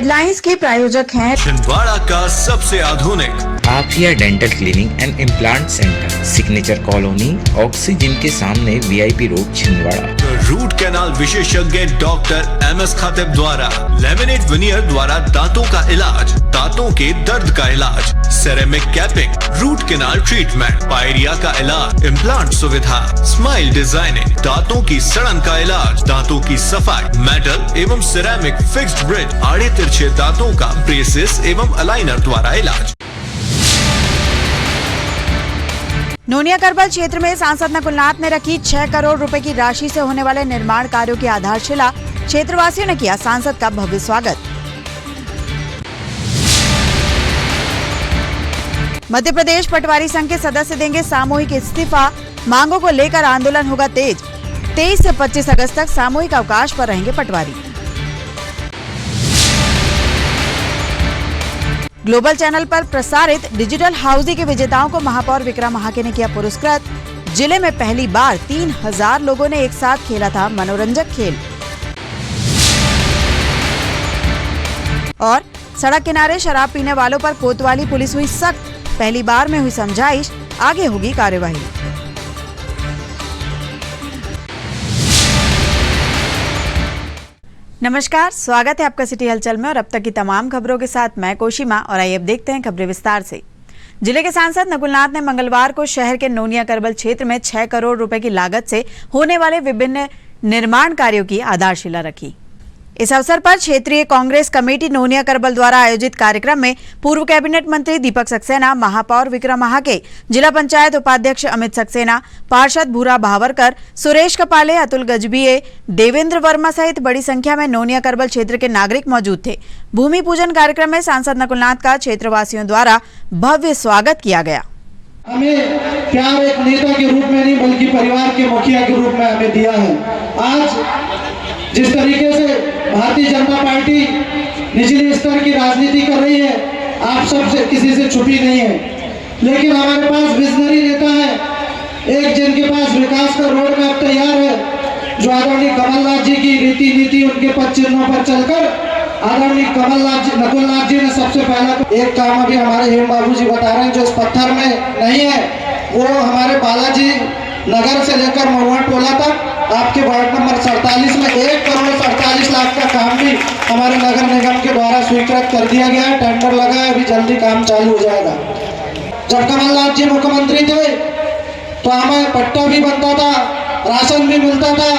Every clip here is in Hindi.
हेडलाइंस के प्रायोजक हैं छिंदवाड़ा का सबसे आधुनिक Aafia dental cleaning and implant centre, signature colony, oxygen के सामने VIP road, Chhindwara. Root canal विशेषज्ञ डॉक्टर MS खातिब द्वारा लेमिनेट विनियर द्वारा दांतों का इलाज, दांतों के दर्द का इलाज, ceramic capping, root canal treatment, pyorrhoea का इलाज, इम्प्लांट सुविधा, स्माइल डिजाइनिंग, दांतों की सड़न का इलाज, दांतों की सफाई, मेटल एवं सिरेमिक फिक्स्ड ब्रिज, आड़े तिरछे दांतों का ब्रेसेस एवं अलाइनर द्वारा इलाज। नोनिया करबल क्षेत्र में सांसद नकुलनाथ ने रखी 6 करोड़ रुपए की राशि से होने वाले निर्माण कार्यों की आधारशिला। क्षेत्रवासियों ने किया सांसद का भव्य स्वागत। मध्य प्रदेश पटवारी संघ के सदस्य देंगे सामूहिक इस्तीफा, मांगों को लेकर आंदोलन होगा तेज। 23 से 25 अगस्त तक सामूहिक अवकाश पर रहेंगे पटवारी। ग्लोबल चैनल पर प्रसारित डिजिटल हाउसी के विजेताओं को महापौर विक्रम महाके ने किया पुरस्कृत। जिले में पहली बार 3000 लोगों ने एक साथ खेला था मनोरंजक खेल। और सड़क किनारे शराब पीने वालों पर कोतवाली पुलिस हुई सख्त, पहली बार में हुई समझाइश, आगे होगी कार्यवाही। नमस्कार, स्वागत है आपका सिटी हलचल में और अब तक की तमाम खबरों के साथ मैं कोशिमा। और आइए अब देखते हैं खबरें विस्तार से। जिले के सांसद नकुलनाथ ने मंगलवार को शहर के नोनिया करबल क्षेत्र में 6 करोड़ रुपए की लागत से होने वाले विभिन्न निर्माण कार्यों की आधारशिला रखी। इस अवसर पर क्षेत्रीय कांग्रेस कमेटी नोनिया करबल द्वारा आयोजित कार्यक्रम में पूर्व कैबिनेट मंत्री दीपक सक्सेना, महापौर विक्रम महाके, जिला पंचायत उपाध्यक्ष अमित सक्सेना, पार्षद भूरा भावरकर, सुरेश कपाले, अतुल गजबीए, देवेंद्र वर्मा सहित बड़ी संख्या में नोनिया करबल क्षेत्र के नागरिक मौजूद थे। भूमि पूजन कार्यक्रम में सांसद नकुलनाथ का क्षेत्रवासियों द्वारा भव्य स्वागत किया गया। हमें प्यार एक नेता के रूप में नहीं बल्कि परिवार के मुखिया के रूप में हमें दिया है। आज जिस तरीके से भारतीय जनता पार्टी निचले स्तर की राजनीति कर रही है, आप सब से किसी से छुपी नहीं है, लेकिन हमारे पास विजनरी नेता है, एक जिनके पास विकास का रोड मैप तैयार है, जो आदरणीय कमलनाथ जी की रीति नीति उनके पद चिन्हों पर चलकर आदरणीय नकुलनाथ जी ने सबसे पहला एक काम अभी हमारे हेम बाबू जी बता रहे हैं जो इस पत्थर में नहीं है, वो हमारे बालाजी नगर से लेकर महुआ टोला तक आपके वार्ड नंबर 47 में 1 करोड़ 47 लाख का काम भी हमारे नगर निगम के द्वारा स्वीकृत कर दिया गया है। टेंडर लगा है, अभी जल्दी काम चालू हो जाएगा। जब कमलनाथ जी मुख्यमंत्री थे तो हमें पट्टा भी बनता था, राशन भी मिलता था,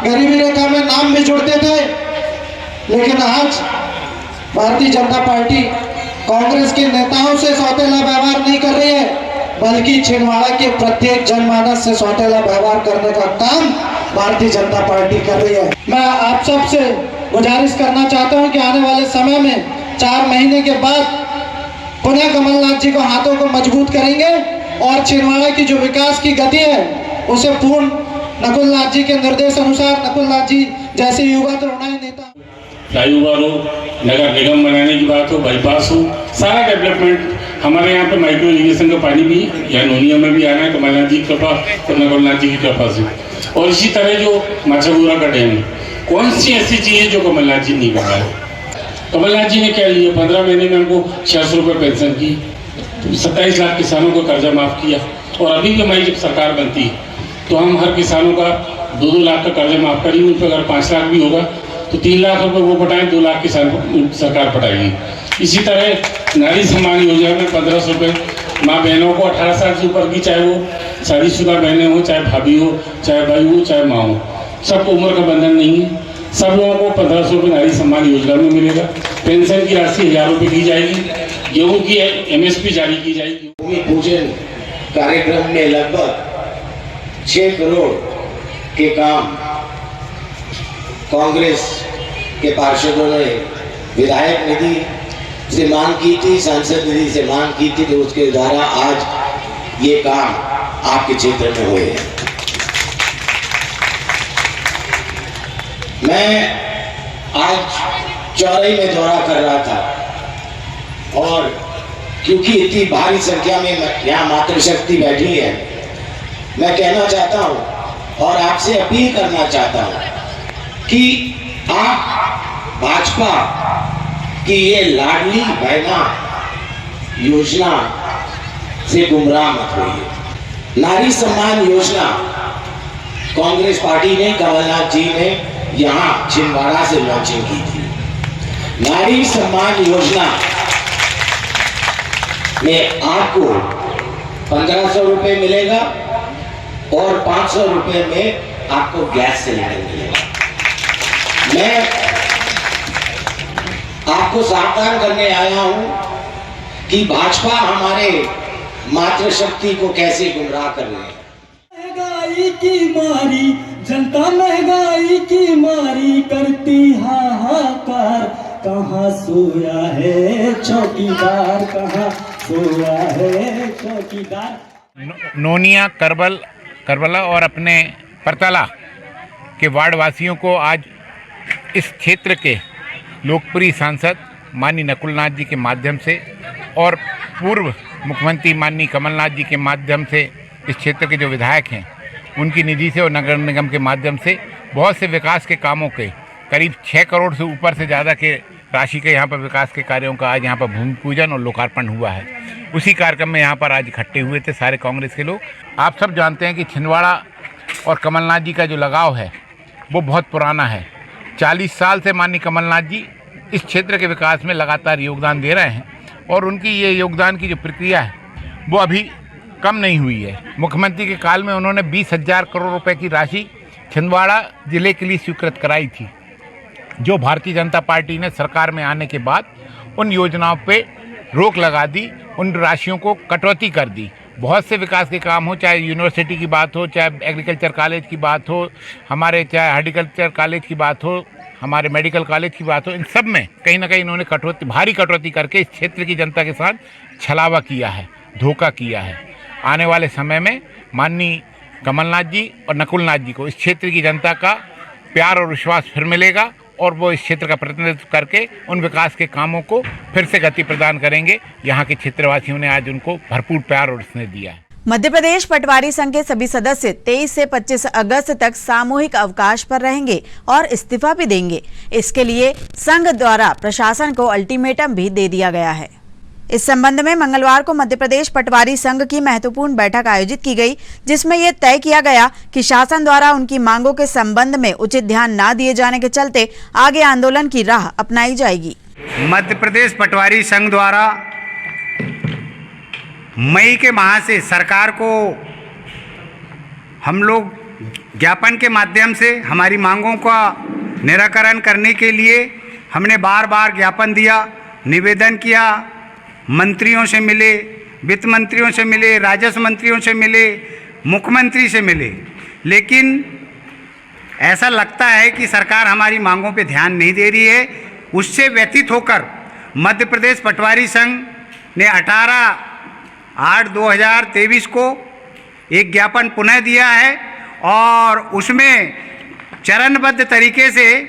गरीबी रेखा में नाम भी जुड़ते थे। लेकिन आज भारतीय जनता पार्टी कांग्रेस के नेताओं से सौतेला व्यवहार नहीं कर रही है, बल्कि छिंदवाड़ा के प्रत्येक जनमानस से सौतेला व्यवहार करने का काम भारतीय जनता पार्टी कर रही है। मैं आप सब से गुजारिश करना चाहता हूं कि आने वाले समय में 4 महीने के बाद पुनः कमलनाथ जी को हाथों को मजबूत करेंगे और छिंदवाड़ा की जो विकास की गति है उसे पूर्ण नकुलनाथ जी के निर्देश अनुसार, नकुलनाथ जी जैसे युवा तरुणाई नेता, फ्लाईओवर हो, नगर निगम बनाने की बात हो, बाईपास हो, सारा डेवलपमेंट हमारे यहाँ पे माइक्रो इरिगेशन का पानी भी यहाँ नोनिया में भी आना है कमलनाथ जी की कृपा और नकुलनाथ जी की कृपा से। और इसी तरह जो माछापुरा का डैम, कौन सी ऐसी चीज़ है जो कमलनाथ जी नहीं कर रहा है? कमलनाथ जी ने क्या लिया? 15 महीने में हमको 600 रुपये पेंशन की, 27 लाख किसानों को कर्जा माफ़ किया। और अभी भी हमारी जब सरकार बनती है तो हम हर किसानों का 2-2 लाख का कर्जा माफ़ करेंगे। उन पर अगर 5 लाख भी होगा तो 3 लाख रुपये वो पटाएं, 2 लाख किसान सरकार पटाएगी। इसी तरह नारी सम्मान योजना में 1500 रुपये माँ बहनों को 18 साल से ऊपर की, चाहे वो शादीशुदा बहनें हो, चाहे भाभी हो, चाहे भाई हो, चाहे माँ हो, सबको उम्र का बंधन नहीं है, सब लोगों को 1500 रुपये नारी सम्मान योजना में मिलेगा। पेंशन की राशि 1000 रुपये की जाएगी। गेहूँ की MSP जारी की जाएगी। भूमि पूजन कार्यक्रम में लगभग 6 करोड़ के काम कांग्रेस के पार्षदों ने विधायक निधि से मांग की थी, सांसद निधि से मांग की थी, तो उसके द्वारा आज ये काम आपके क्षेत्र में हुए हैं। मैं आज चौराई में दौरा कर रहा था और क्योंकि इतनी भारी संख्या में यहाँ मातृशक्ति बैठी है, मैं कहना चाहता हूँ और आपसे अपील करना चाहता हूँ कि आप भाजपा कि ये लाडली बहना योजना से गुमराह मत होइए। नारी सम्मान योजना कांग्रेस पार्टी ने, कमलनाथ जी ने यहाँ छिंदवाड़ा से लॉन्चिंग की थी। नारी सम्मान योजना में आपको 1500 रुपए मिलेगा और 500 रुपए में आपको गैस सिलेंडर मिलेगा। मैं आपको सावधान करने आया हूं कि भाजपा हमारे मातृशक्ति को कैसे गुमराह कर रही है। महंगाई की मारी, जनता महंगाई की मारी करती हाहाकार, कहाँ सोया है चौकीदार, कहाँ सोया है चौकीदार। नोनिया, करबला और अपने परतला के वार्ड वासियों को आज इस क्षेत्र के लोकप्रिय सांसद माननीय नकुलनाथ जी के माध्यम से और पूर्व मुख्यमंत्री माननीय कमलनाथ जी के माध्यम से इस क्षेत्र के जो विधायक हैं उनकी निधि से और नगर निगम के माध्यम से बहुत से विकास के कामों के करीब 6 करोड़ से ऊपर से ज़्यादा के राशि के यहाँ पर विकास के कार्यों का आज यहाँ पर भूमि पूजन और लोकार्पण हुआ है। उसी कार्यक्रम में यहाँ पर आज इकट्ठे हुए थे सारे कांग्रेस के लोग। आप सब जानते हैं कि छिंदवाड़ा और कमलनाथ जी का जो लगाव है वो बहुत पुराना है। 40 साल से माननीय कमलनाथ जी इस क्षेत्र के विकास में लगातार योगदान दे रहे हैं और उनकी ये योगदान की जो प्रक्रिया है वो अभी कम नहीं हुई है। मुख्यमंत्री के काल में उन्होंने 20,000 करोड़ रुपए की राशि छिंदवाड़ा ज़िले के लिए स्वीकृत कराई थी, जो भारतीय जनता पार्टी ने सरकार में आने के बाद उन योजनाओं पे रोक लगा दी, उन राशियों को कटौती कर दी। बहुत से विकास के काम हो, चाहे यूनिवर्सिटी की बात हो, चाहे एग्रीकल्चर कॉलेज की बात हो, हमारे चाहे हॉर्टिकल्चर कॉलेज की बात हो, हमारे मेडिकल कॉलेज की बात हो, इन सब में कहीं ना कहीं इन्होंने भारी कटौती करके इस क्षेत्र की जनता के साथ छलावा किया है, धोखा किया है। आने वाले समय में माननीय कमलनाथ जी और नकुलनाथ जी को इस क्षेत्र की जनता का प्यार और विश्वास फिर मिलेगा और वो इस क्षेत्र का प्रतिनिधित्व करके उन विकास के कामों को फिर से गति प्रदान करेंगे। यहाँ के क्षेत्रवासियों ने आज उनको भरपूर प्यार और स्नेह दिया है। मध्य प्रदेश पटवारी संघ के सभी सदस्य 23 से 25 अगस्त तक सामूहिक अवकाश पर रहेंगे और इस्तीफा भी देंगे। इसके लिए संघ द्वारा प्रशासन को अल्टीमेटम भी दे दिया गया है। इस संबंध में मंगलवार को मध्य प्रदेश पटवारी संघ की महत्वपूर्ण बैठक आयोजित की गई, जिसमें यह तय किया गया कि शासन द्वारा उनकी मांगों के संबंध में उचित ध्यान न दिए जाने के चलते आगे आंदोलन की राह अपनाई जाएगी। मध्य प्रदेश पटवारी संघ द्वारा मई के माह से सरकार को हम लोग ज्ञापन के माध्यम से हमारी मांगों का निराकरण करने के लिए हमने बार बार ज्ञापन दिया, निवेदन किया, मंत्रियों से मिले, वित्त मंत्रियों से मिले, राजस्व मंत्रियों से मिले, मुख्यमंत्री से मिले, लेकिन ऐसा लगता है कि सरकार हमारी मांगों पे ध्यान नहीं दे रही है। उससे व्यतीत होकर मध्य प्रदेश पटवारी संघ ने 18/8/2023 को एक ज्ञापन पुनः दिया है और उसमें चरणबद्ध तरीके से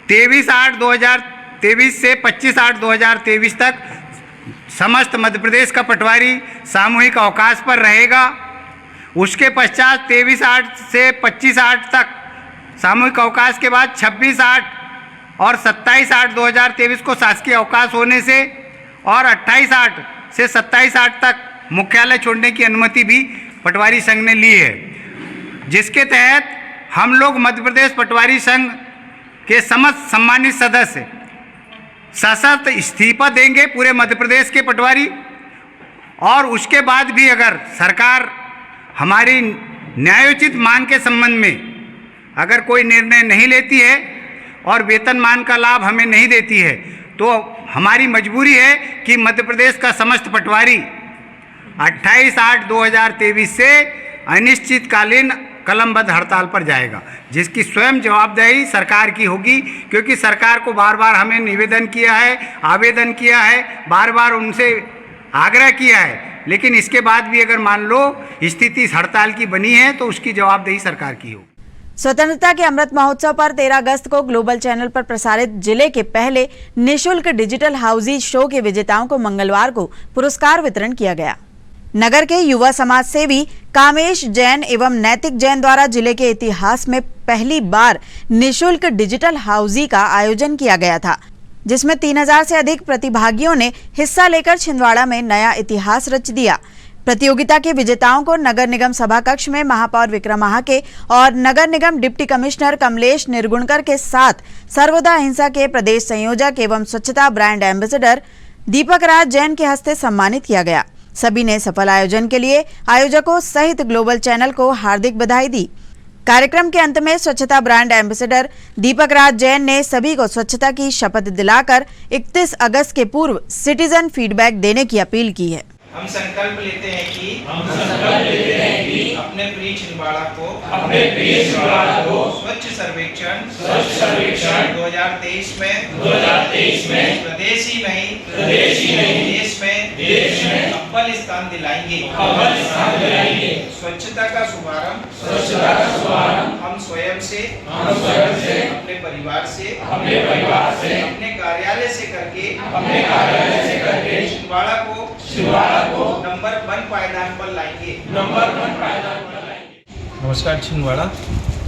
23/8/2023 से 25/8/2023 तक समस्त मध्य प्रदेश का पटवारी सामूहिक अवकाश पर रहेगा। उसके पश्चात 23/8 से 25/8 तक सामूहिक अवकाश के बाद 26/8 और 27/8/2023 को शासकीय अवकाश होने से और 28/8 से 27/8 तक मुख्यालय छोड़ने की अनुमति भी पटवारी संघ ने ली है, जिसके तहत हम लोग मध्य प्रदेश पटवारी संघ के समस्त सम्मानित सदस्य सशर्त इस्तीफा देंगे पूरे मध्य प्रदेश के पटवारी। और उसके बाद भी अगर सरकार हमारी न्यायोचित मांग के संबंध में अगर कोई निर्णय नहीं लेती है और वेतनमान का लाभ हमें नहीं देती है, तो हमारी मजबूरी है कि मध्य प्रदेश का समस्त पटवारी 28/8/2023 से अनिश्चितकालीन कलमबद्ध हड़ताल पर जाएगा, जिसकी स्वयं जवाबदेही सरकार की होगी, क्योंकि सरकार को बार बार हमें निवेदन किया है, आवेदन किया है, बार बार उनसे आग्रह किया है, लेकिन इसके बाद भी अगर मान लो स्थिति हड़ताल की बनी है तो उसकी जवाबदेही सरकार की होगी। स्वतंत्रता के अमृत महोत्सव पर 13 अगस्त को ग्लोबल चैनल पर प्रसारित जिले के पहले निशुल्क डिजिटल हाउसी शो के विजेताओं को मंगलवार को पुरस्कार वितरण किया गया। नगर के युवा समाज सेवी कामेश जैन एवं नैतिक जैन द्वारा जिले के इतिहास में पहली बार निशुल्क डिजिटल हाउसी का आयोजन किया गया था। जिसमें 3000 से अधिक प्रतिभागियों ने हिस्सा लेकर छिंदवाड़ा में नया इतिहास रच दिया। प्रतियोगिता के विजेताओं को नगर निगम सभा कक्ष में महापौर विक्रम आहाके और नगर निगम डिप्टी कमिश्नर कमलेश निर्गुणकर के साथ सर्वोदय अहिंसा के प्रदेश संयोजक एवं स्वच्छता ब्रांड एम्बेसडर दीपक राज जैन के हस्ते सम्मानित किया गया। सभी ने सफल आयोजन के लिए आयोजकों सहित ग्लोबल चैनल को हार्दिक बधाई दी। कार्यक्रम के अंत में स्वच्छता ब्रांड एम्बेसडर दीपक राज जैन ने सभी को स्वच्छता की शपथ दिलाकर 31 अगस्त के पूर्व सिटीजन फीडबैक देने की अपील की है। हम संकल्प लेते हैं कि अपने प्रिय छिंदवाड़ा को स्वच्छ सर्वेक्षण 2023 में प्रदेश ही नहीं देश में अव्वल स्थान दिलाएंगे। स्वच्छता का शुभारंभ हम स्वयं से अपने परिवार से अपने कार्यालय से करके छिंदवाड़ा को नंबर 1 पायदान पर लाएंगे। नमस्कार छिंदवाड़ा,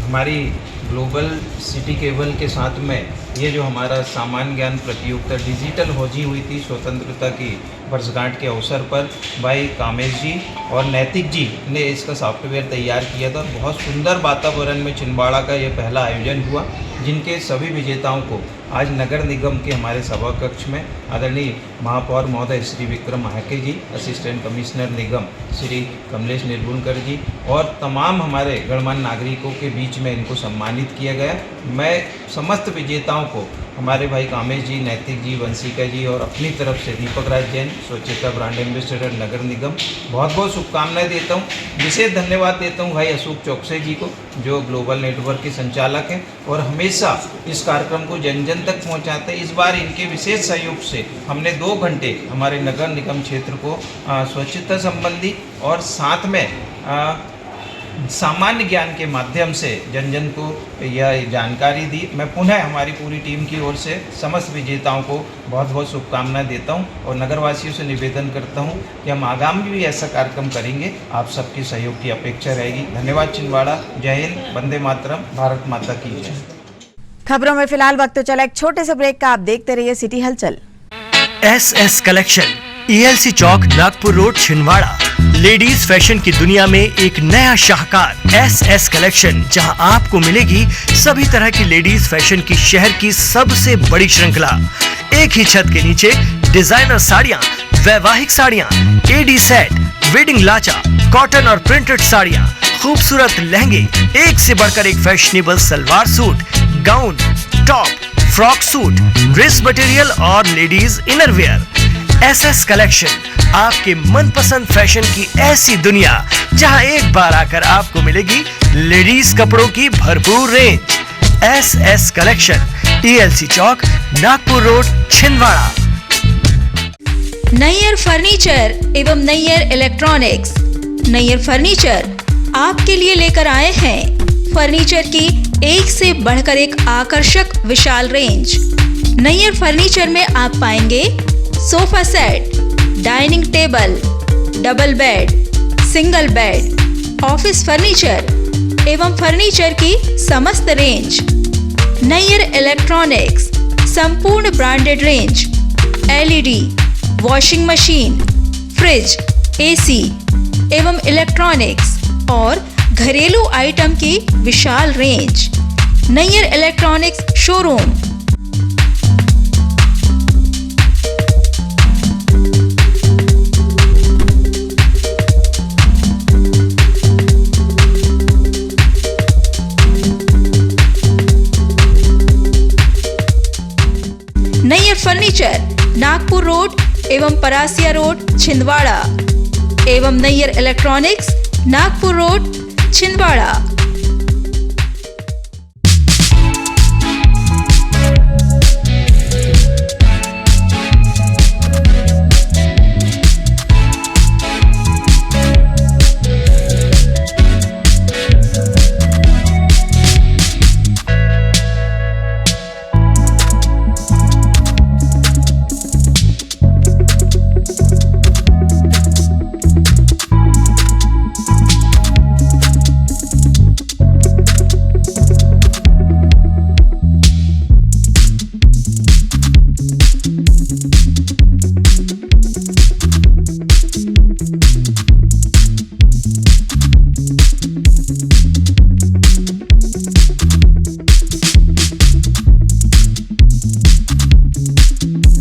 हमारी ग्लोबल सिटी केबल के साथ में ये जो हमारा सामान्य ज्ञान प्रतियोगिता डिजिटल होजी हुई थी स्वतंत्रता की वर्षगांठ के अवसर पर भाई कामेश जी और नैतिक जी ने इसका सॉफ्टवेयर तैयार किया था और बहुत सुंदर वातावरण में छिंदवाड़ा का ये पहला आयोजन हुआ, जिनके सभी विजेताओं को आज नगर निगम के हमारे सभा कक्ष में आदरणीय महापौर महोदय श्री विक्रम आहाके जी, असिस्टेंट कमिश्नर निगम श्री कमलेश निर्गुणकर जी और तमाम हमारे गणमान्य नागरिकों के बीच में इनको सम्मानित किया गया। मैं समस्त विजेताओं को हमारे भाई कामेश जी, नैतिक जी, वंशिका जी और अपनी तरफ से दीपक राज जैन, स्वच्छता ब्रांड एम्बेसडर नगर निगम, बहुत बहुत शुभकामनाएं देता हूं। विशेष धन्यवाद देता हूं भाई अशोक चौकसे जी को, जो ग्लोबल नेटवर्क के संचालक हैं और हमेशा इस कार्यक्रम को जन जन तक पहुंचाते हैं। इस बार इनके विशेष सहयोग से हमने 2 घंटे हमारे नगर निगम क्षेत्र को स्वच्छता संबंधी और साथ में सामान्य ज्ञान के माध्यम से जन जन को यह जानकारी दी। मैं पुनः हमारी पूरी टीम की ओर से समस्त विजेताओं को बहुत बहुत शुभकामनाएं देता हूं और नगरवासियों से निवेदन करता हूं कि हम आगामी भी ऐसा कार्यक्रम करेंगे। आप सबके सहयोग की अपेक्षा रहेगी। धन्यवाद छिंदवाड़ा, जय हिंद, वंदे मातरम, भारत माता की जय। खबरों में फिलहाल वक्त तो चला एक छोटे से ब्रेक का। आप देखते रहिए city Halchal. SS collection, ELC चौक, Nagpur road, Chhindwara. Ladies fashion की दुनिया में एक नया शाहकार SS कलेक्शन, जहां आपको मिलेगी सभी तरह की लेडीज फैशन की शहर की सबसे बड़ी श्रृंखला। एक ही छत के नीचे डिजाइनर साड़ियां, वैवाहिक साड़ियां, AD सेट, वेडिंग लाचा, कॉटन और प्रिंटेड साड़ियां, खूबसूरत लहंगे, एक से बढ़कर एक fashionable salwar suit, gown, top, frock suit, dress material और लेडीज इनरवेयर। SS कलेक्शन, आपके मनपसंद फैशन की ऐसी दुनिया, जहां एक बार आकर आपको मिलेगी लेडीज कपड़ों की भरपूर रेंज। SS कलेक्शन, ELC चौक, नागपुर रोड, छिंदवाड़ा। नैयर फर्नीचर एवं नैयर इलेक्ट्रॉनिक्स। नैयर फर्नीचर आपके लिए लेकर आए हैं फर्नीचर की एक से बढ़कर एक आकर्षक विशाल रेंज। नैयर फर्नीचर में आप पाएंगे sofa set, dining table, double bed, single bed, office furniture एवं फर्नीचर की समस्त रेंज। नैयर इलेक्ट्रॉनिक्स, संपूर्ण branded range, LED, washing machine, fridge, AC एवं इलेक्ट्रॉनिक्स और घरेलू आइटम की विशाल range. Nayyar electronics showroom. Nayyar furniture, Nagpur road एवं परासिया रोड, छिंदवाड़ा एवं नैयर इलेक्ट्रॉनिक्स, नागपुर रोड, छिंदवाड़ा।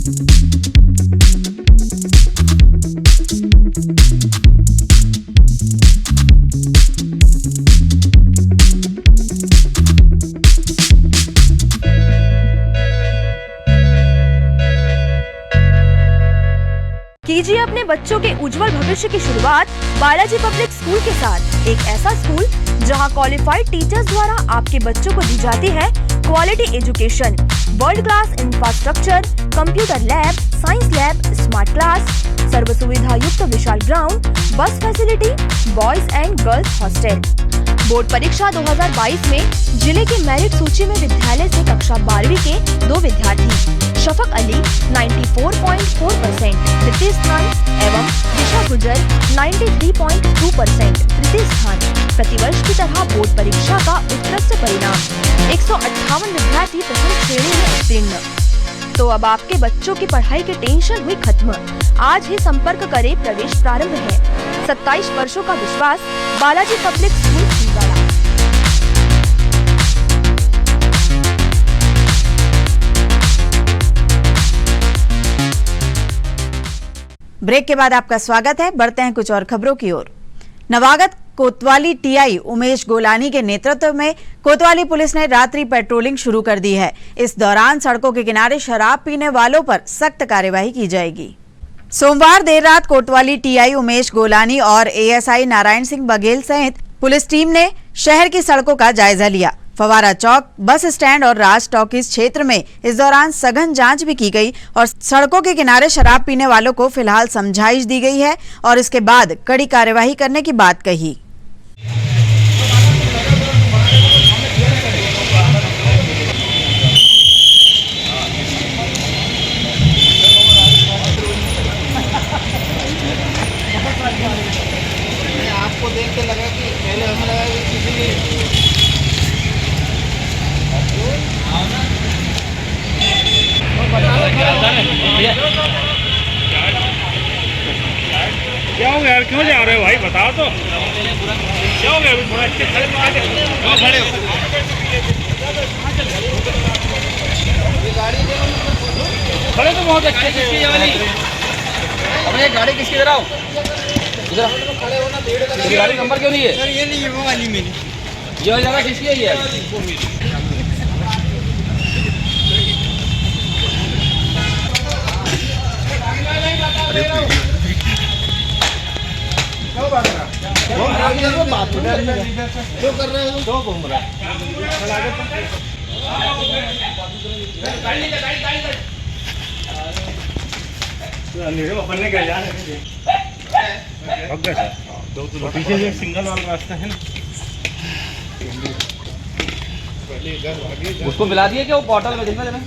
कीजिए अपने बच्चों के उज्जवल भविष्य की शुरुआत बालाजी पब्लिक स्कूल के साथ। एक ऐसा स्कूल जहां क्वालिफाइड टीचर्स द्वारा आपके बच्चों को दी जाती है quality education, world class infrastructure, computer lab, science lab, smart class, सर्व सुविधा युक्त विशाल ground, bus facility, boys and girls hostel. Board परीक्षा 2022 में जिले की मेरिट सूची में विद्यालय से कक्षा 12वीं के 2 विद्यार्थी शफक अली 94.4% तृतीय स्थान एवं दिशा गुजर 93.2% तृतीय स्थान। प्रतिवर्ष की तरह बोर्ड परीक्षा का उत्कृष्ट परिणाम 158 विद्यार्थी प्रथम श्रेणी में उत्तीर्ण। तो अब आपके बच्चों की पढ़ाई की टेंशन हुई खत्म। आज ही संपर्क करें, प्रवेश प्रारंभ है। 27 वर्षों का विश्वास, Balaji public school Chhindwara. Break के बाद आपका स्वागत है। बढ़ते हैं कुछ और खबरों की ओर। नवागत कोतवाली टीआई उमेश गोलानी के नेतृत्व में कोतवाली पुलिस ने रात्रि पेट्रोलिंग शुरू कर दी है। इस दौरान सड़कों के किनारे शराब पीने वालों पर सख्त कार्यवाही की जाएगी। सोमवार देर रात कोतवाली टीआई उमेश गोलानी और एएसआई नारायण सिंह बघेल सहित पुलिस टीम ने शहर की सड़कों का जायजा लिया। फवारा चौक, बस स्टैंड और राज टॉकीज क्षेत्र में इस दौरान सघन जांच भी की गई और सड़कों के किनारे शराब पीने वालों को फिलहाल समझाइश दी गई है और इसके बाद कड़ी कार्यवाही करने की बात कही। आपको देख के लगा कि पहले हमें लगा कि किसी क्या हो गया यार, क्यों जा रहे हो भाई, बताओ तो क्या हो गया। थोड़ा अच्छे खड़े हो खड़े तो बहुत अच्छे किसकी वाली। अब ये गाड़ी किसकी, इधर आओ इधर। ये गाड़ी नंबर क्यों नहीं है? ये नहीं है, वो वाली मेरी। ये जगह किसकी है? ये क्यों कर रहे हो? क्यों घूम रहा है? अपन ने क्या जाने पीछे से सिंगल वाला रास्ता है ना, उसको मिला दिए क्या? वो बॉटल में देखना जरा।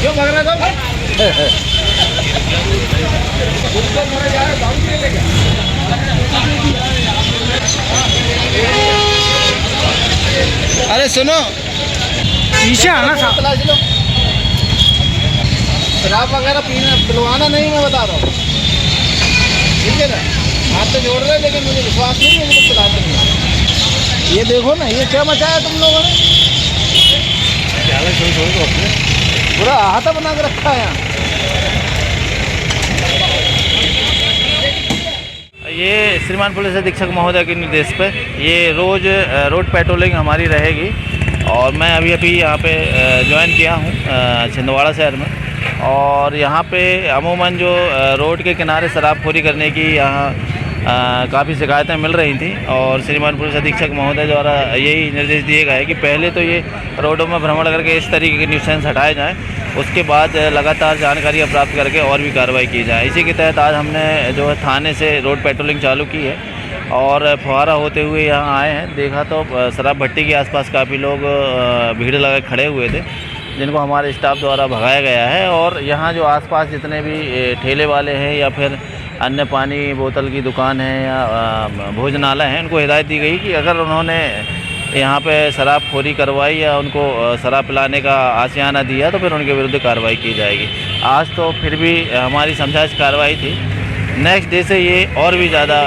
क्यों भाग रहा था? अरे सुनो, पीछे आना, शराब वगैरह पिलवाना नहीं, मैं बता रहा हूँ, ठीक है ना। हाथ तो जोड़ रहे, लेकिन मुझे विश्वास नहीं है मुझे पिलाते नहीं। ये देखो ना, ये क्या मचाया तुम लोगों ने, पूरा हाथा बना के रखा है यहाँ। ये श्रीमान पुलिस अधीक्षक महोदय के निर्देश पे ये रोज़ रोड पेट्रोलिंग हमारी रहेगी और मैं अभी यहाँ पे ज्वाइन किया हूँ छिंदवाड़ा शहर में। और यहाँ पे अमूमन जो रोड के किनारे शराबखोरी करने की यहाँ काफ़ी शिकायतें मिल रही थी और श्रीमान पुलिस अधीक्षक महोदय द्वारा यही निर्देश दिए गए कि पहले तो ये रोडों में भ्रमण करके इस तरीके के न्यूसेंस हटाए जाएं, उसके बाद लगातार जानकारियाँ प्राप्त करके और भी कार्रवाई की जाए। इसी के तहत आज हमने जो है थाने से रोड पेट्रोलिंग चालू की है और फुहारा होते हुए यहाँ आए हैं। देखा तो शराब भट्टी के आसपास काफ़ी लोग भीड़ लगा खड़े हुए थे, जिनको हमारे स्टाफ द्वारा भगाया गया है। और यहाँ जो आसपास जितने भी ठेले वाले हैं या फिर अन्य पानी बोतल की दुकान है या भोजनालय हैं, उनको हिदायत दी गई कि अगर उन्होंने यहाँ पे शराबखोरी करवाई या उनको शराब पिलाने का आशियाना दिया तो फिर उनके विरुद्ध कार्रवाई की जाएगी। आज तो फिर भी हमारी समझाइश कार्रवाई थी, नेक्स्ट डे से ये और भी ज़्यादा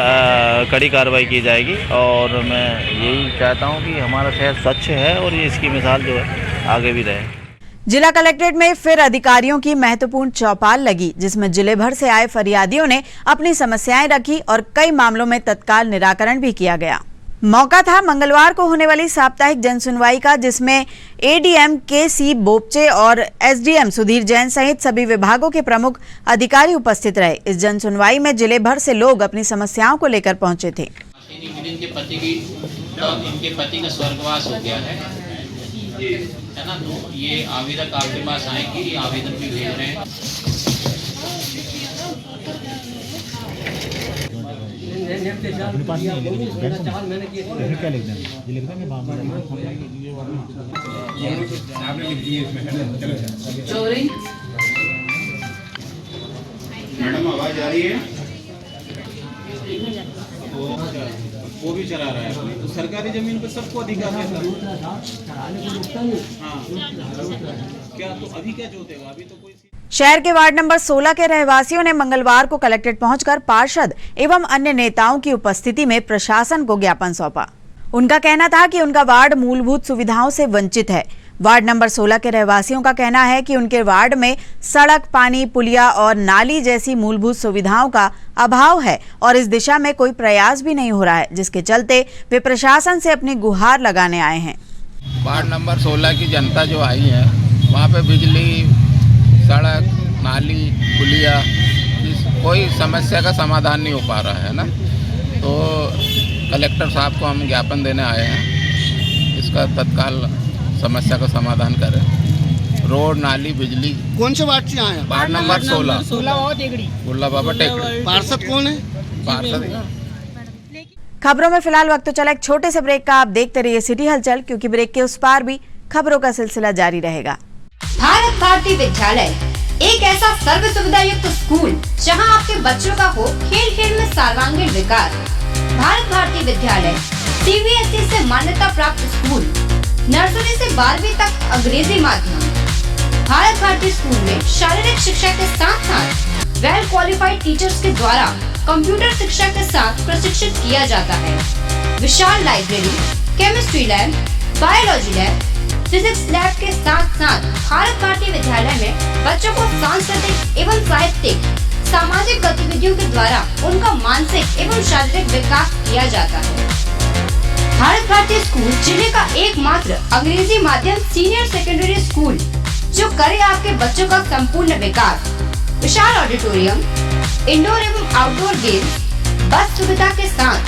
कड़ी कार्रवाई की जाएगी। और मैं यही चाहता हूँ कि हमारा शहर स्वच्छ है और ये इसकी मिसाल जो है आगे भी रहे। जिला कलेक्ट्रेट में फिर अधिकारियों की महत्वपूर्ण चौपाल लगी, जिसमें जिले भर से आए फरियादियों ने अपनी समस्याएं रखी और कई मामलों में तत्काल निराकरण भी किया गया। मौका था मंगलवार को होने वाली साप्ताहिक जनसुनवाई का, जिसमें एडीएम के.सी. बोपचे और एसडीएम सुधीर जैन सहित सभी विभागों के प्रमुख अधिकारी उपस्थित रहे। इस जनसुनवाई में जिले भर से लोग अपनी समस्याओं को लेकर पहुंचे थे। इनके पति का स्वर्गवास हो गया है ना, तो ये आवेदक आपके पास आएंगे, ये आवेदन भी भेज रहे हैं। मैडम आवाज आ रही है? वो भी चला रहा है, तो सरकारी जमीन पे सबको अधिकार है। हाँ, क्या तो अभी क्या जोतेगा? अभी तो कोई शहर के वार्ड नंबर 16 के रहवासियों ने मंगलवार को कलेक्ट्रेट पहुंचकर पार्षद एवं अन्य नेताओं की उपस्थिति में प्रशासन को ज्ञापन सौंपा। उनका कहना था कि उनका वार्ड मूलभूत सुविधाओं से वंचित है। वार्ड नंबर 16 के रहवासियों का कहना है कि उनके वार्ड में सड़क, पानी, पुलिया और नाली जैसी मूलभूत सुविधाओं का अभाव है और इस दिशा में कोई प्रयास भी नहीं हो रहा है, जिसके चलते वे प्रशासन से अपनी गुहार लगाने आए हैं। वार्ड नंबर 16 की जनता जो आई है, वहाँ पे बिजली, सड़क, नाली, पुलिया, कोई समस्या का समाधान नहीं हो पा रहा है ना, तो कलेक्टर साहब को हम ज्ञापन देने आए हैं, इसका तत्काल समस्या का समाधान करें। रोड, नाली, बिजली। कौन से वार्ड से आए हैं? वार्ड नंबर 16 बुल्ला बाबा टेकड़ी। पार्षद कौन है? पार्षद। खबरों में फिलहाल वक्त तो चला एक छोटे से ब्रेक का। आप देखते रहिए सिटी हलचल, क्योंकि ब्रेक के उस पार भी खबरों का सिलसिला जारी रहेगा। भारत भारती विद्यालय एक ऐसा सर्व सुविधा युक्त स्कूल जहां आपके बच्चों का हो खेल खेल में सर्वांगीण विकास। भारत भारती विद्यालय सीबीएसई से मान्यता प्राप्त स्कूल, नर्सरी से 12वीं तक अंग्रेजी माध्यम। भारत भारती स्कूल में शारीरिक शिक्षा के साथ साथ वेल क्वालिफाइड टीचर्स के द्वारा कंप्यूटर शिक्षा के साथ प्रशिक्षित किया जाता है। विशाल library, chemistry lab, biology lab, physics lab के साथ साथ भारत भारती विद्यालय में बच्चों को सांस्कृतिक एवं साहित्यिक सामाजिक गतिविधियों के द्वारा उनका मानसिक एवं शारीरिक विकास किया जाता है। भारत भारती स्कूल जिले का एकमात्र अंग्रेजी माध्यम सीनियर सेकेंडरी स्कूल जो करे आपके बच्चों का संपूर्ण विकास। विशाल ऑडिटोरियम, इंडोर एवं आउटडोर गेम्स, बस सुविधा के साथ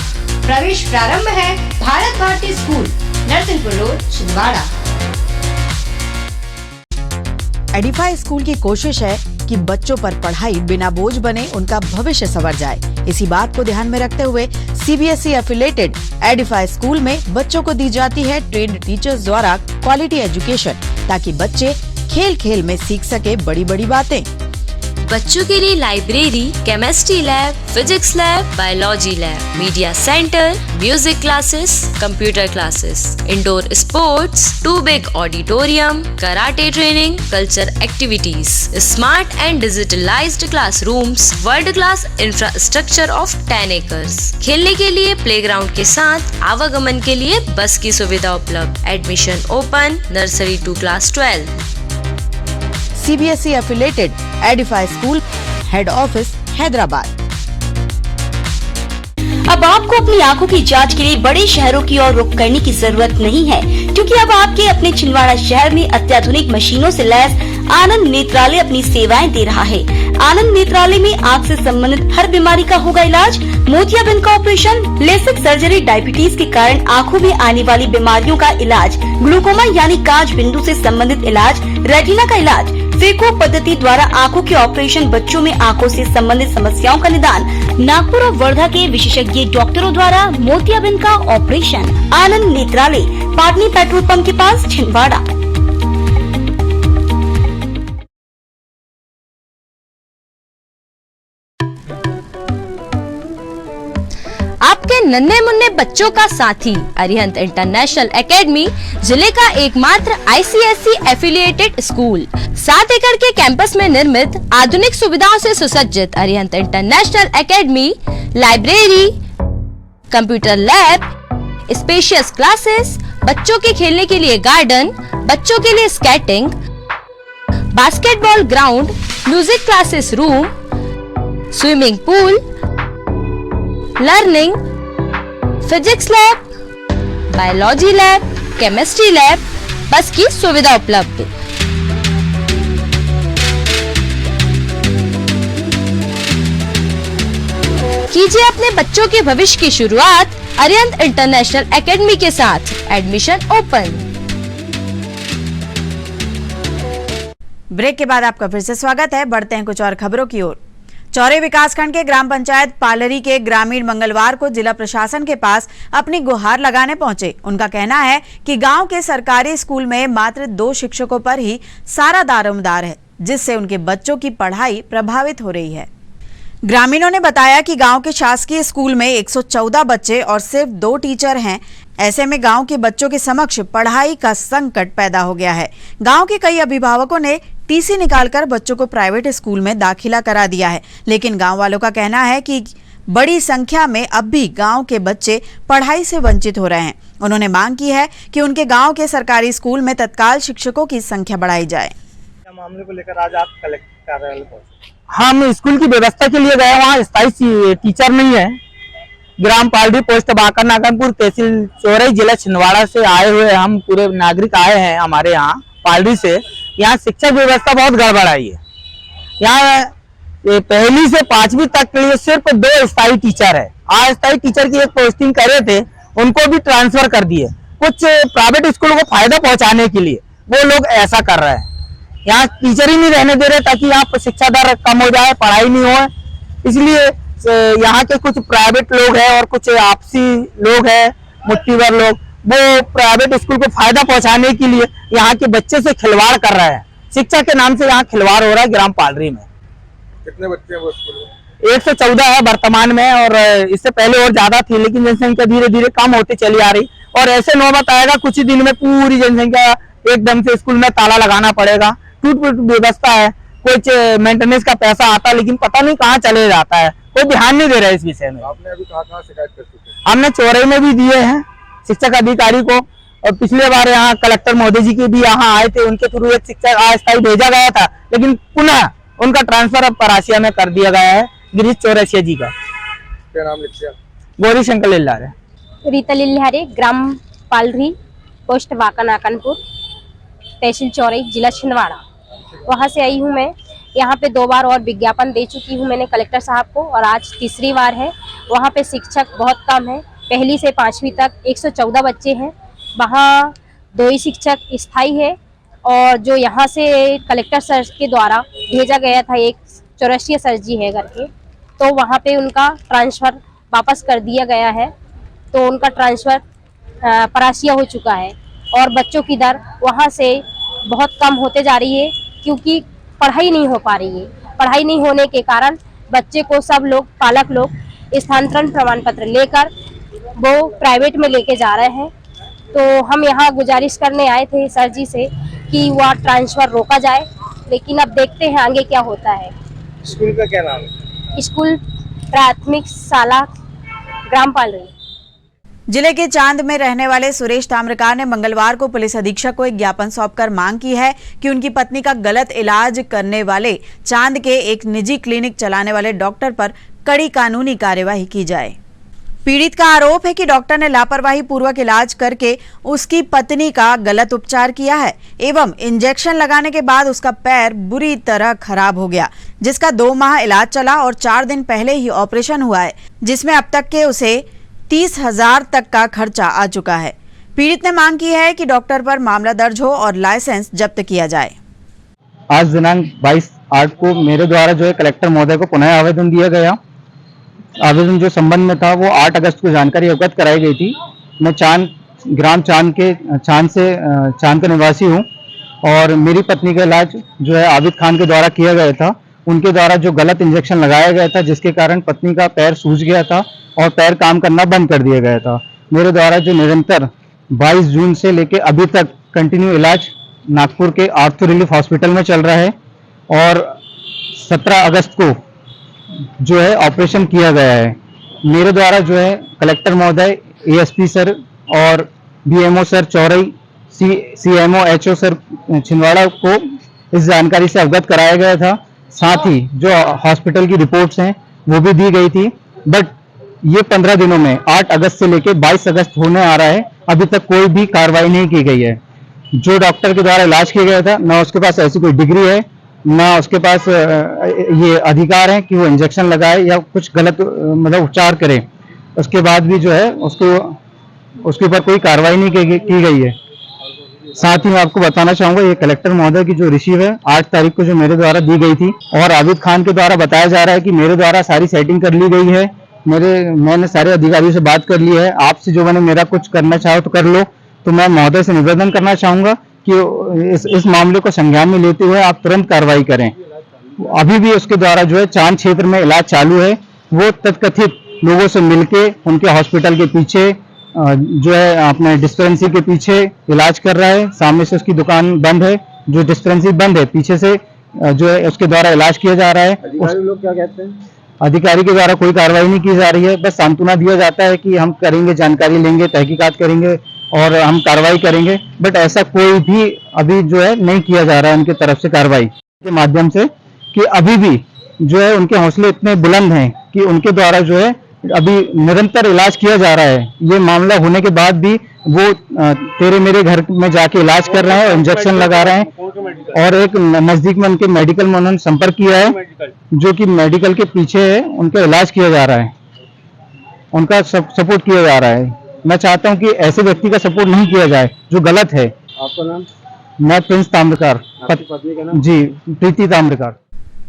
प्रवेश प्रारंभ है। Bharat Bharati school, Narsinghpur road, Chhindwara. Edify school की कोशिश है कि बच्चों पर पढ़ाई बिना बोझ बने उनका भविष्य संवर जाए। इसी बात को ध्यान में रखते हुए सीबीएसई एफिलेटेड एडिफाई स्कूल में बच्चों को दी जाती है ट्रेन्ड टीचर्स द्वारा क्वालिटी एजुकेशन, ताकि बच्चे खेल खेल में सीख सके बड़ी बड़ी बातें। बच्चों के लिए library, chemistry lab, physics lab, biology lab, media centre, music classes, computer classes, indoor sports, 2 big auditorium, karate training, culture activities, smart and digitalised classrooms, world class infrastructure of 10 acres. खेलने के लिए प्लेग्राउंड के साथ आवागमन के लिए बस की सुविधा उपलब्ध। Admission open, nursery to class 12। CBSE affiliated Edify school, head office Hyderabad. अब आपको अपनी आंखों की जांच के लिए बड़े शहरों की ओर रुख करने की जरूरत नहीं है, क्योंकि अब आपके अपने छिंदवाड़ा शहर में अत्याधुनिक मशीनों से लैस आनंद नेत्रालय अपनी सेवाएं दे रहा है। आनंद नेत्रालय में आँख से संबंधित हर बीमारी का होगा इलाज। मोतियाबिंद का ऑपरेशन, लेसिक सर्जरी, डायबिटीज के कारण आँखों में आने वाली बीमारियों का इलाज, ग्लूकोमा यानी कांच बिंदु से संबंधित इलाज, रेटिना का इलाज, फेको पद्धति द्वारा आंखों के ऑपरेशन, बच्चों में आंखों से संबंधित समस्याओं का निदान, नागपुर और वर्धा के विशेषज्ञ डॉक्टरों द्वारा मोतियाबिंद का ऑपरेशन। आनंद नेत्रालय, पाटनी पेट्रोल पंप के पास, छिंदवाड़ा। नन्हे मुन्ने बच्चों का साथी अरिहंत इंटरनेशनल एकेडमी जिले का एकमात्र ICSE एफिलिएटेड स्कूल 7 एकड़ के कैंपस में निर्मित आधुनिक सुविधाओं से सुसज्जित Arihant international academy library, computer lab, spacious classes, बच्चों के खेलने के लिए गार्डन, बच्चों के लिए skating, basketball ground, music classes room, swimming pool, learning, physics lab, biology lab, chemistry lab, बस की सुविधा उपलब्ध। कीजिए अपने बच्चों के भविष्य की शुरुआत अरिहंत इंटरनेशनल एकेडमी के साथ। Admission open. ब्रेक के बाद आपका फिर से स्वागत है। बढ़ते हैं कुछ और खबरों की ओर। चौरे विकासखंड के ग्राम पंचायत पालरी के ग्रामीण मंगलवार को जिला प्रशासन के पास अपनी गुहार लगाने पहुंचे। उनका कहना है कि गांव के सरकारी स्कूल में मात्र 2 शिक्षकों पर ही सारा दारोमदार है, जिससे उनके बच्चों की पढ़ाई प्रभावित हो रही है। ग्रामीणों ने बताया कि गांव के शासकीय स्कूल में 114 बच्चे और सिर्फ 2 टीचर हैं। ऐसे में गांव के बच्चों के समक्ष पढ़ाई का संकट पैदा हो गया है। गांव के कई अभिभावकों ने टीसी निकालकर बच्चों को प्राइवेट स्कूल में दाखिला करा दिया है, लेकिन गांव वालों का कहना है कि बड़ी संख्या में अब भी गांव के बच्चे पढ़ाई से वंचित हो रहे हैं। उन्होंने मांग की है कि उनके गांव के सरकारी स्कूल में तत्काल शिक्षकों की संख्या बढ़ाई जाए। मामले को लेकर आज आप कलेक्टर कार्यालय पहुंचे? हम स्कूल की व्यवस्था के लिए गए, वहाँ स्थायी टीचर नहीं है। ग्राम पालरी पोस्ट बाकर नागनपुर तहसील चौरई जिला छिंदवाड़ा से आए हुए हम पूरे नागरिक आए हैं हमारे यहाँ पालरी से। यहाँ शिक्षा व्यवस्था बहुत गड़बड़ाई है। यहाँ पहली से 5वीं तक के लिए सिर्फ 2 स्थायी टीचर है। अस्थायी टीचर की एक पोस्टिंग करे थे, उनको भी ट्रांसफर कर दिए। कुछ प्राइवेट स्कूलों को फायदा पहुंचाने के लिए वो लोग ऐसा कर रहे हैं। यहाँ टीचर ही नहीं रहने दे रहे ताकि यहाँ शिक्षा दर कम हो जाए, पढ़ाई नहीं हो। इसलिए यहाँ के कुछ प्राइवेट लोग हैं और कुछ आपसी लोग हैं, मुट्ठीभर लोग, वो प्राइवेट स्कूल को फायदा पहुंचाने के लिए यहाँ के बच्चे से खिलवाड़ कर रहे हैं। शिक्षा के नाम से यहाँ खिलवाड़ हो रहा है ग्राम पालरी में। कितने बच्चे हैं वो स्कूल में? 114 है वर्तमान में, और इससे पहले और ज्यादा थी, लेकिन जनसंख्या धीरे धीरे कम होती चली आ रही। और ऐसे नौबत आएगा कुछ ही दिन में पूरी जनसंख्या एकदम से स्कूल में ताला लगाना पड़ेगा। टूट व्यवस्था है, कुछ मेंटेनेंस का पैसा आता लेकिन पता नहीं कहाँ चले जाता है, कोई ध्यान नहीं दे रहा है इस विषय में। आपने अभी कहाँ शिकायत कर चुके हैं? हमने चौरई में भी दिए हैं शिक्षक अधिकारी को, और पिछले बार यहाँ कलेक्टर महोदय जी के भी यहाँ आए थे, उनके थ्रू एक शिक्षक अस्थायी भेजा गया था, लेकिन पुनः उनका ट्रांसफर अब परासिया में कर दिया गया है। गिरीश चौरसिया जी का। क्या नाम लिखा? गौरी शंकर लिल्लारे। रीता लिल्लारे, ग्राम पालरी पोस्ट बाकर नागनपुर तहसील चौरई जिला छिंदवाड़ा। वहाँ से आई हूँ मैं। यहाँ पे 2 बार और विज्ञापन दे चुकी हूँ मैंने कलेक्टर साहब को, और आज तीसरी बार है। वहाँ पे शिक्षक बहुत कम है। पहली से 5वीं तक 114 बच्चे हैं। वहाँ 2 ही शिक्षक स्थायी है, और जो यहाँ से कलेक्टर सर के द्वारा भेजा गया था, एक चौरसिया सर जी है करके, तो वहाँ पे उनका ट्रांसफ़र वापस कर दिया गया है। तो उनका ट्रांसफ़र परासिया हो चुका है, और बच्चों की दर वहाँ से बहुत कम होते जा रही है, क्योंकि पढ़ाई नहीं हो पा रही है। पढ़ाई नहीं होने के कारण बच्चे को सब लोग, पालक लोग, स्थानांतरण प्रमाण पत्र लेकर वो प्राइवेट में लेके जा रहे हैं। तो हम यहाँ गुजारिश करने आए थे सर जी से कि वह ट्रांसफ़र रोका जाए, लेकिन अब देखते हैं आगे क्या होता है। स्कूल का क्या नाम है? स्कूल प्राथमिक शाला ग्राम पालरी। जिले के चांद में रहने वाले सुरेश ताम्रकार ने मंगलवार को पुलिस अधीक्षक को एक ज्ञापन सौंपकर मांग की है कि उनकी पत्नी का गलत इलाज करने वाले चांद के एक निजी क्लिनिक चलाने वाले डॉक्टर पर कड़ी कानूनी कार्यवाही की जाए। पीड़ित का आरोप है कि डॉक्टर ने लापरवाही पूर्वक इलाज करके उसकी पत्नी का गलत उपचार किया है एवं इंजेक्शन लगाने के बाद उसका पैर बुरी तरह खराब हो गया, जिसका 2 माह इलाज चला और 4 दिन पहले ही ऑपरेशन हुआ है, जिसमें अब तक के उसे 30,000 तक का खर्चा आ चुका है। पीड़ित ने मांग की है कि डॉक्टर पर मामला दर्ज हो और लाइसेंस जब्त किया जाए। आज दिनांक 22/8 को मेरे द्वारा जो है कलेक्टर महोदय को पुनः आवेदन दिया गया। आवेदन जो संबंध में था वो 8 अगस्त को जानकारी अवगत कराई गई थी। मैं ग्राम चांद का निवासी हूँ, और मेरी पत्नी का इलाज जो है आबिद खान के द्वारा किया गया था, उनके द्वारा जो गलत इंजेक्शन लगाया गया था, जिसके कारण पत्नी का पैर सूज गया था और पैर काम करना बंद कर दिया गया था। मेरे द्वारा जो निरंतर 22 जून से लेके अभी तक कंटिन्यू इलाज नागपुर के आर्थो रिलीफ हॉस्पिटल में चल रहा है और 17 अगस्त को जो है ऑपरेशन किया गया है। मेरे द्वारा जो है कलेक्टर महोदय, एएसपी सर और BMO sir Chourai, CMO HO sir Chhindwara को इस जानकारी से अवगत कराया गया था। साथ ही जो हॉस्पिटल की रिपोर्ट्स हैं वो भी दी गई थी। बट ये 15 दिनों में 8 अगस्त से लेकर 22 अगस्त होने आ रहा है, अभी तक कोई भी कार्रवाई नहीं की गई है। जो डॉक्टर के द्वारा इलाज किया गया था, ना उसके पास ऐसी कोई डिग्री है, ना उसके पास ये अधिकार है कि वो इंजेक्शन लगाए या कुछ गलत मतलब उपचार करे। उसके बाद भी जो है उसके ऊपर कोई कार्रवाई नहीं की गई है। साथ ही मैं आपको बताना चाहूंगा, ये कलेक्टर महोदय की जो रिसीव है 8 तारीख को जो मेरे द्वारा दी गई थी और आबिद खान के द्वारा बताया जा रहा है कि मेरे द्वारा सारी सेटिंग कर ली गई है, मैंने सारे अधिकारियों से बात कर ली है। आपसे जो मैंने मेरा कुछ करना चाहो तो कर लो। तो मैं महोदय से निवेदन करना चाहूंगा कि इस मामले को संज्ञान में लेते हुए आप तुरंत कार्रवाई करें। अभी भी उसके द्वारा जो है चांद क्षेत्र में इलाज चालू है। वो तथकथित लोगों से मिलके उनके हॉस्पिटल के पीछे जो है अपने डिस्पेंसरी के पीछे इलाज कर रहा है। सामने से उसकी दुकान बंद है, जो डिस्पेंसरी बंद है, पीछे से जो है उसके द्वारा इलाज किया जा रहा है। अधिकारी लोग क्या कहते हैं? अधिकारी के द्वारा कोई कार्रवाई नहीं की जा रही है, बस सांत्वना दिया जाता है कि हम करेंगे, जानकारी लेंगे, तहकीकात करेंगे और हम कार्रवाई करेंगे। बट ऐसा कोई भी अभी जो है नहीं किया जा रहा है उनकी तरफ से कार्रवाई के माध्यम से, कि अभी भी जो है उनके हौसले इतने बुलंद हैं कि उनके द्वारा जो है अभी निरंतर इलाज किया जा रहा है। ये मामला होने के बाद भी वो तेरे मेरे घर में जाके इलाज कर रहे हैं, इंजेक्शन लगा रहे हैं। और एक नजदीक में उनके मेडिकल में उन्होंने संपर्क किया है, जो कि मेडिकल के पीछे है, उनका इलाज किया जा रहा है, उनका सपोर्ट किया जा रहा है। मैं चाहता हूं कि ऐसे व्यक्ति का सपोर्ट नहीं किया जाए जो गलत है। आपका नाम? मैं प्रिंस ताम्रकार, पत्नी का नाम? जी प्रीति ताम्रकार।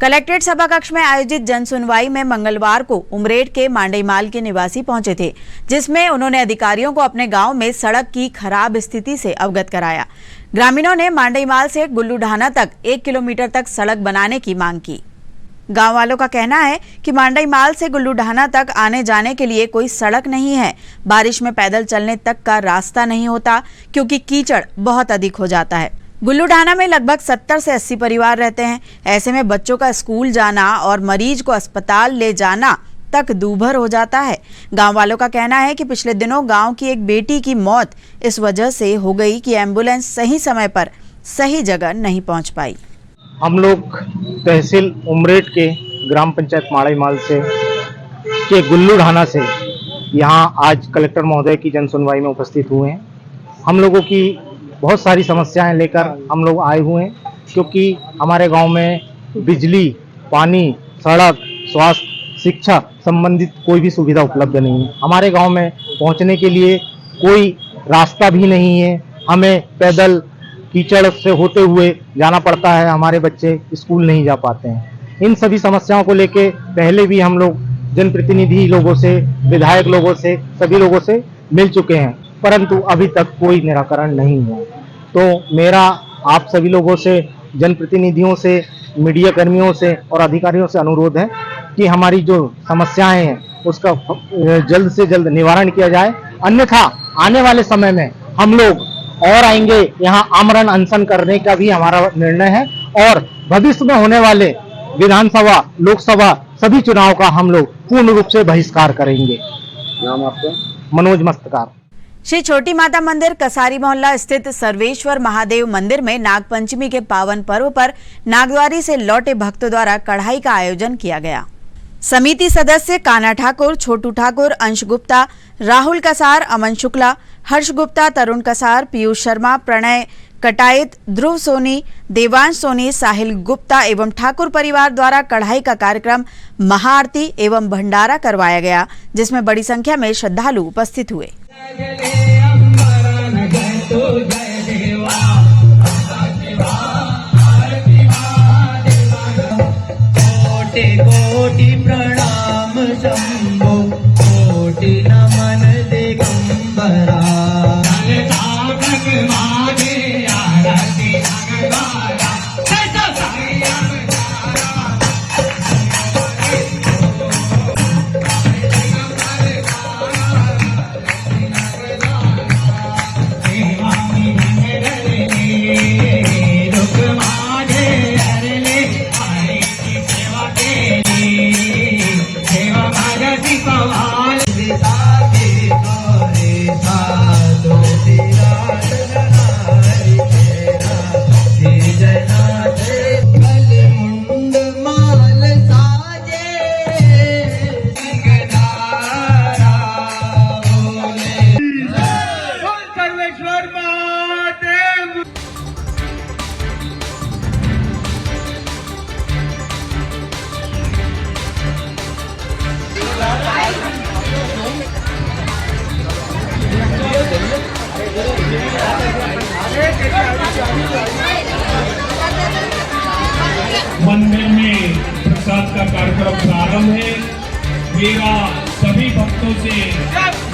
कलेक्ट्रेट सभा कक्ष में आयोजित जनसुनवाई में मंगलवार को उमरेड के मांडईमाल के निवासी पहुंचे थे, जिसमें उन्होंने अधिकारियों को अपने गांव में सड़क की खराब स्थिति से अवगत कराया। ग्रामीणों ने मांडईमाल से गुल्लू ढाना तक 1 किलोमीटर तक सड़क बनाने की मांग की। गांव वालों का कहना है कि मांडईमाल से गुल्लू ढाना तक आने जाने के लिए कोई सड़क नहीं है। बारिश में पैदल चलने तक का रास्ता नहीं होता क्योंकि कीचड़ बहुत अधिक हो जाता है। गुल्लू ढाना में लगभग 70 से 80 परिवार रहते हैं। ऐसे में बच्चों का स्कूल जाना और मरीज को अस्पताल ले जाना तक दूभर हो जाता है। गांव वालों का कहना है कि पिछले दिनों गांव की एक बेटी की मौत इस वजह से हो गई कि एम्बुलेंस सही समय पर सही जगह नहीं पहुंच पाई। हम लोग तहसील उमरेड के ग्राम पंचायत माड़ईमाल से के गुल्लू ढाना से यहाँ आज कलेक्टर महोदय की जनसुनवाई में उपस्थित हुए हैं। हम लोगों की बहुत सारी समस्याएं लेकर हम लोग आए हुए हैं, क्योंकि हमारे गांव में बिजली, पानी, सड़क, स्वास्थ्य, शिक्षा संबंधित कोई भी सुविधा उपलब्ध नहीं है। हमारे गांव में पहुंचने के लिए कोई रास्ता भी नहीं है। हमें पैदल कीचड़ से होते हुए जाना पड़ता है। हमारे बच्चे स्कूल नहीं जा पाते हैं। इन सभी समस्याओं को लेके पहले भी हम लोग जनप्रतिनिधि लोगों से, विधायक लोगों से, सभी लोगों से मिल चुके हैं, परंतु अभी तक कोई निराकरण नहीं हुआ। तो मेरा आप सभी लोगों से, जनप्रतिनिधियों से, मीडिया कर्मियों से और अधिकारियों से अनुरोध है कि हमारी जो समस्याएं हैं उसका जल्द से जल्द निवारण किया जाए। अन्यथा आने वाले समय में हम लोग और आएंगे, यहाँ आमरण अनशन करने का भी हमारा निर्णय है और भविष्य में होने वाले विधानसभा, लोकसभा सभी चुनाव का हम लोग पूर्ण रूप से बहिष्कार करेंगे। नाम आपका? मनोज मस्तकार। श्री छोटी माता मंदिर, कसारी मोहल्ला स्थित सर्वेश्वर महादेव मंदिर में नागपंचमी के पावन पर्व पर नागद्वारी से लौटे भक्तों द्वारा कढ़ाई का आयोजन किया गया। समिति सदस्य कान्हा ठाकुर, छोटू ठाकुर, अंश गुप्ता, राहुल कसार, अमन शुक्ला, हर्ष गुप्ता, तरुण कसार, पीयूष शर्मा, प्रणय कटायत, ध्रुव सोनी, देवांश सोनी, साहिल गुप्ता एवं ठाकुर परिवार द्वारा कढ़ाई का कार्यक्रम, महाआरती एवं भंडारा करवाया गया, जिसमें बड़ी संख्या में श्रद्धालु उपस्थित हुए। कोटि प्रणाम शंभो, कोटि नमन दिगंबरा। मंदिर में प्रसाद का कार्यक्रम प्रारंभ है। मेरा सभी भक्तों से,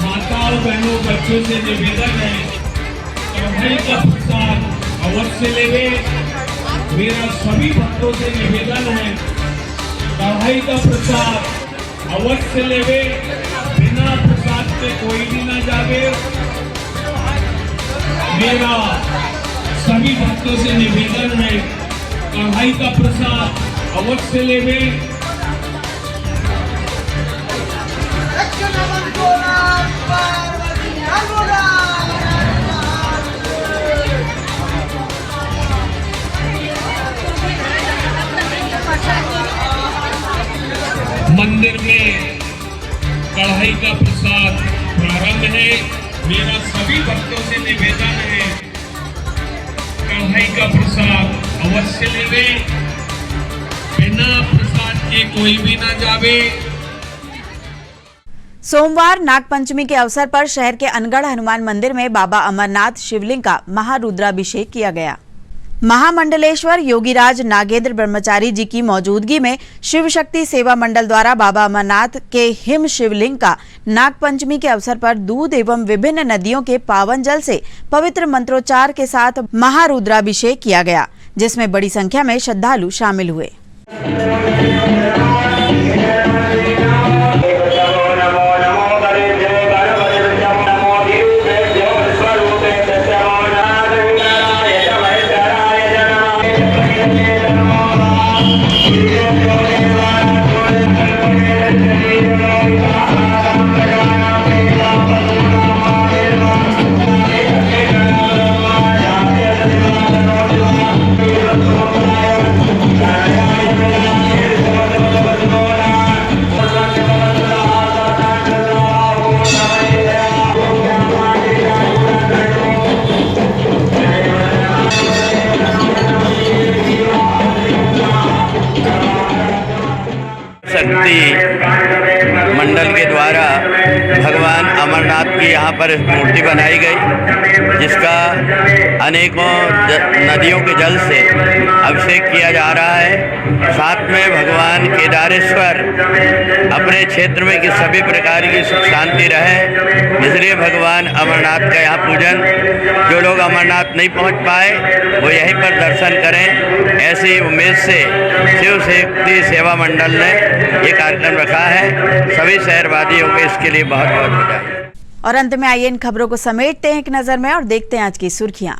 माताओं बहनों बच्चों से निवेदन है, कढ़ाई का प्रसाद अवश्य लेवे। मेरा सभी भक्तों से निवेदन है, कढ़ाई का प्रसाद अवश्य लेवे। बिना प्रसाद के कोई भी ना जावे। मेरा सभी भक्तों से निवेदन है, कढ़ाई का प्रसाद अवश्य लेवे। मंदिर में कढ़ाई का प्रसाद प्रारंभ है। मेरा सभी भक्तों से निवेदन है, कढ़ाई का प्रसाद अवश्य लेवे। बिना प्रसाद के कोई भी ना जावे। सोमवार नागपंचमी के अवसर पर शहर के अनगढ़ हनुमान मंदिर में बाबा अमरनाथ शिवलिंग का महारुद्राभिषेक किया गया। महामंडलेश्वर योगीराज नागेंद्र ब्रह्मचारी जी की मौजूदगी में शिव शक्ति सेवा मंडल द्वारा बाबा अमरनाथ के हिम शिवलिंग का नागपंचमी के अवसर पर दूध एवं विभिन्न नदियों के पावन जल से पवित्र मंत्रोच्चार के साथ महारुद्राभिषेक किया गया, जिसमें बड़ी संख्या में श्रद्धालु शामिल हुए। शक्ति मंडल के द्वारा भगवान अमरनाथ की यहाँ पर मूर्ति बनाई गई, जिसका अनेकों नदियों के जल से अभिषेक किया जा रहा है। साथ में भगवान केदारेश्वर अपने क्षेत्र में कि सभी प्रकार की सुख शांति रहे, इसलिए भगवान अमरनाथ का यहाँ पूजन, जो लोग अमरनाथ नहीं पहुँच पाए वो यहीं पर दर्शन करें, ऐसी उम्मीद से शिव शक्ति सेवा मंडल ने ये कार्यक्रम रखा है। सभी शहरवासियों को इसके लिए बहुत बहुत बधाई। और अंत में आइए इन खबरों को समेटते हैं एक नजर में और देखते हैं आज की सुर्खियां।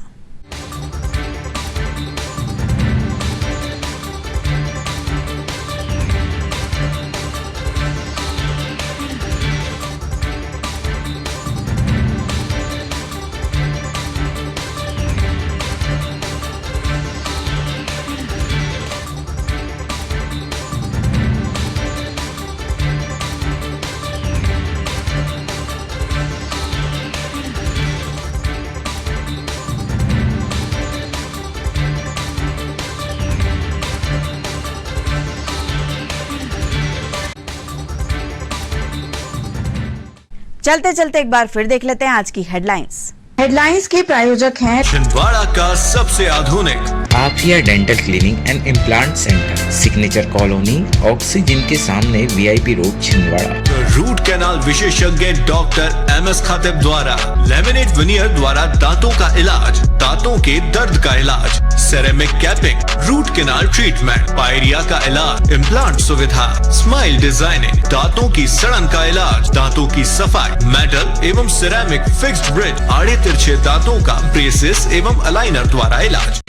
चलते चलते एक बार फिर देख लेते हैं आज की हेडलाइंस के प्रायोजक हैं छिंदवाड़ा का सबसे आधुनिक Aafia dental cleaning and implant centre, signature colony, oxygen के सामने VIP road, Chhindwara. Root canal विशेषज्ञ डॉक्टर MS खातिब द्वारा लेमिनेट विनियर द्वारा दांतों का इलाज, दांतों के दर्द का इलाज, ceramic capping, root canal treatment, pyorrhoea का इलाज, इम्प्लांट सुविधा, स्माइल डिजाइनिंग, दांतों की सड़न का इलाज, दांतों की सफाई, मेटल एवं सिरेमिक फिक्स्ड ब्रिज, आड़े तिरछे दांतों का ब्रेसेस एवं अलाइनर द्वारा इलाज।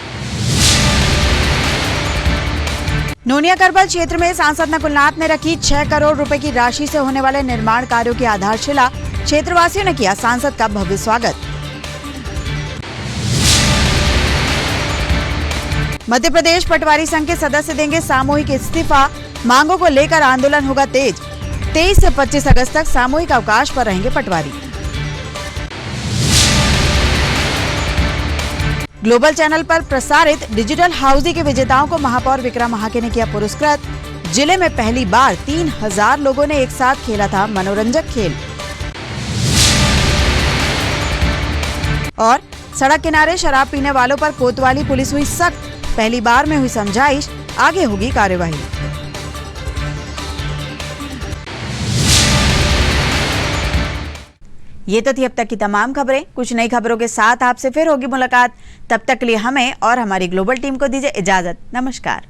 नोनिया करबल क्षेत्र में सांसद नकुलनाथ ने रखी 6 करोड़ रुपए की राशि से होने वाले निर्माण कार्यों की आधारशिला। क्षेत्रवासियों ने किया सांसद का भव्य स्वागत। मध्य प्रदेश पटवारी संघ के सदस्य देंगे सामूहिक इस्तीफा, मांगों को लेकर आंदोलन होगा तेज। 23 से 25 अगस्त तक सामूहिक अवकाश पर रहेंगे पटवारी। ग्लोबल चैनल पर प्रसारित डिजिटल हाउसी के विजेताओं को महापौर विक्रम महाके ने किया पुरस्कृत। जिले में पहली बार 3000 लोगों ने एक साथ खेला था मनोरंजक खेल। और सड़क किनारे शराब पीने वालों पर कोतवाली पुलिस हुई सख्त, पहली बार में हुई समझाइश, आगे होगी कार्यवाही। ये तो थी अब तक की तमाम खबरें। कुछ नई खबरों के साथ आपसे फिर होगी मुलाकात। तब तक के लिए हमें और हमारी ग्लोबल टीम को दीजिए इजाजत। नमस्कार।